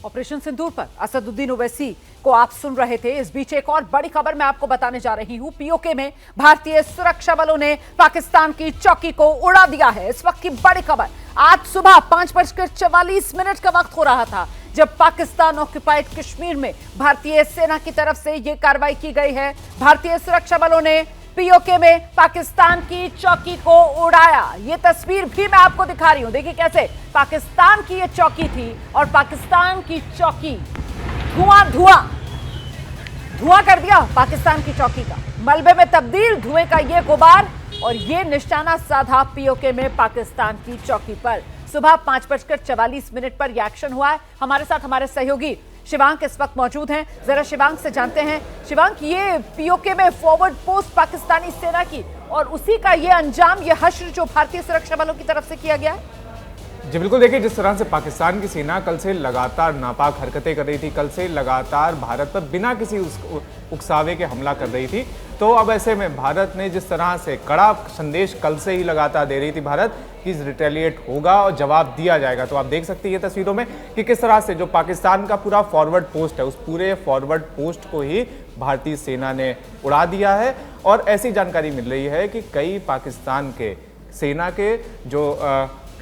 Operation सिंदूर पर असदुद्दीन ओवैसी को आप सुन रहे थे। इस बीच एक और बड़ी खबर मैं आपको बताने जा रही हूं। पीओके में भारतीय सुरक्षा बलों ने पाकिस्तान की चौकी को उड़ा दिया है। इस वक्त की बड़ी खबर, आज सुबह 5:44 का वक्त हो रहा था जब पाकिस्तान ऑक्युपाइड कश्मीर में भारतीय सेना की तरफ से यह कार्रवाई की गई है। भारतीय सुरक्षा बलों ने पीओके में पाकिस्तान की चौकी को उड़ाया। यह तस्वीर भी मैं आपको दिखा रही हूं। देखिए कैसे पाकिस्तान की यह चौकी थी और पाकिस्तान की चौकी धुआं कर दिया पाकिस्तान की चौकी का। मलबे में तब्दील धुएं का यह गुबार और यह निशाना साधा पीओके में पाकिस्तान की चौकी पर। सुबह 5:44 पर यह एक्शन हुआ है। हमारे साथ हमारे सहयोगी शिवांक इस वक्त मौजूद हैं। जरा शिवांक से जानते हैं। शिवांक, ये पीओके में फॉरवर्ड पोस्ट पाकिस्तानी सेना की और उसी का ये अंजाम, ये हश्र जो भारतीय सुरक्षा बलों की तरफ से किया गया है। जी बिल्कुल, देखिए जिस तरह से पाकिस्तान की सेना कल से लगातार नापाक हरकतें कर रही थी, कल से लगातार भारत पर बिना किसी उकसावे के हमला कर रही थी, तो अब ऐसे में भारत ने जिस तरह से कड़ा संदेश कल से ही लगातार दे रही थी भारत कि रिटेलिएट होगा और जवाब दिया जाएगा। तो आप देख सकते हैं ये तस्वीरों में कि किस तरह से जो पाकिस्तान का पूरा फॉरवर्ड पोस्ट है, उस पूरे फॉरवर्ड पोस्ट को ही भारतीय सेना ने उड़ा दिया है। और ऐसी जानकारी मिल रही है कि कई पाकिस्तान के सेना के जो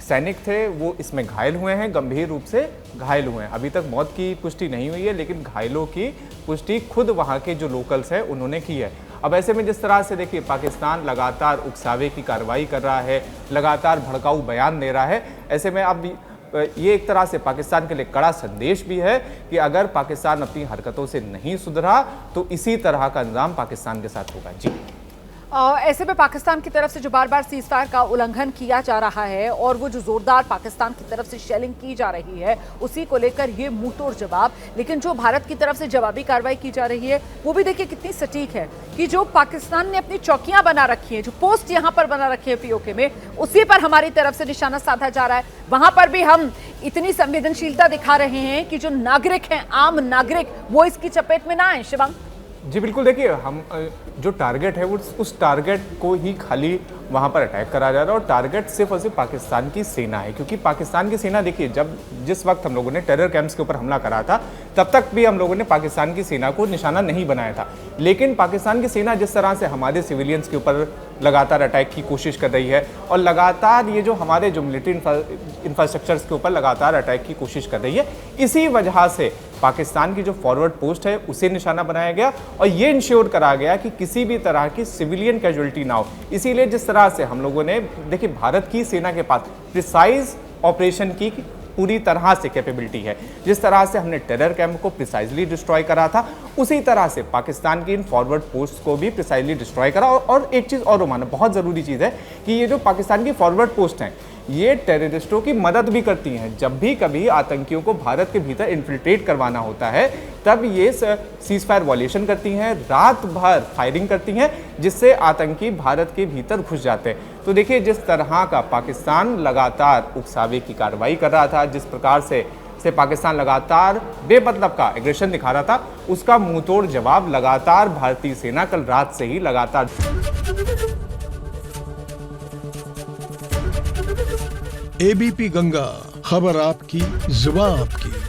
सैनिक थे वो इसमें घायल हुए हैं, गंभीर रूप से घायल हुए हैं। अभी तक मौत की पुष्टि नहीं हुई है, लेकिन घायलों की पुष्टि खुद वहाँ के जो लोकल्स हैं उन्होंने की है। अब ऐसे में जिस तरह से देखिए पाकिस्तान लगातार उकसावे की कार्रवाई कर रहा है, लगातार भड़काऊ बयान दे रहा है, ऐसे में अब ये एक तरह से पाकिस्तान के लिए कड़ा संदेश भी है कि अगर पाकिस्तान अपनी हरकतों से नहीं सुधरा तो इसी तरह का अंजाम पाकिस्तान के साथ होगा। जी ऐसे में पाकिस्तान की तरफ से जो बार बार सीज़फायर का उल्लंघन किया जा रहा है और वो जो जोरदार पाकिस्तान की तरफ से शेलिंग की जा रही है, उसी को लेकर ये मुंहतोड़ जवाब। लेकिन जो भारत की तरफ से जवाबी कार्रवाई की जा रही है वो भी देखिए कितनी सटीक है कि जो पाकिस्तान ने अपनी चौकियां बना रखी हैं, जो पोस्ट यहाँ पर बना रखी है पीओके में, उसी पर हमारी तरफ से निशाना साधा जा रहा है। वहां पर भी हम इतनी संवेदनशीलता दिखा रहे हैं कि जो नागरिक हैं, आम नागरिक, वो इसकी चपेट में ना आए। शिवांग जी बिल्कुल, देखिए हम जो टारगेट है वो उस टारगेट को ही खाली वहाँ पर अटैक करा जा रहा है और टारगेट सिर्फ और सिर्फ पाकिस्तान की सेना है। क्योंकि पाकिस्तान की सेना, देखिए जिस वक्त हम लोगों ने टेरर कैंप्स के ऊपर हमला करा था तब तक भी हम लोगों ने पाकिस्तान की सेना को निशाना नहीं बनाया था। लेकिन पाकिस्तान की सेना जिस तरह से हमारे सिविलियंस के ऊपर लगातार अटैक की कोशिश कर रही है और लगातार ये जो हमारे जो मिलिट्री इंफ्रास्ट्रक्चर्स के ऊपर लगातार अटैक की कोशिश कर रही है, इसी वजह से पाकिस्तान की जो फॉरवर्ड पोस्ट है उसे निशाना बनाया गया और ये इंश्योर करा गया कि किसी भी तरह की सिविलियन कैजुअल्टी ना हो। इसीलिए जिस तरह से हम लोगों ने, देखिए भारत की सेना के पास प्रिसाइज ऑपरेशन की पूरी तरह से कैपेबिलिटी है। जिस तरह से हमने टेरर कैंप को प्रिसाइजली डिस्ट्रॉय करा था, उसी तरह से पाकिस्तान की इन फॉरवर्ड पोस्ट को भी प्रिसाइजली डिस्ट्रॉय करा। और एक चीज़ और माना, बहुत ज़रूरी चीज़ है कि ये जो पाकिस्तान की फॉरवर्ड पोस्ट हैं, ये टेररिस्टों की मदद भी करती हैं। जब भी कभी आतंकियों को भारत के भीतर इन्फिल्ट्रेट करवाना होता है तब ये सीज़फायर वॉल्यूशन करती हैं, रात भर फायरिंग करती हैं, जिससे आतंकी भारत के भीतर घुस जाते हैं। तो देखिए जिस तरह का पाकिस्तान लगातार उकसावे की कार्रवाई कर रहा था, जिस प्रकार से पाकिस्तान लगातार बेमतलब का एग्रेशन दिखा रहा था, उसका मुंहतोड़ जवाब लगातार भारतीय सेना कल रात से ही लगातार। एबीपी गंगा, खबर आपकी, जुबान आपकी।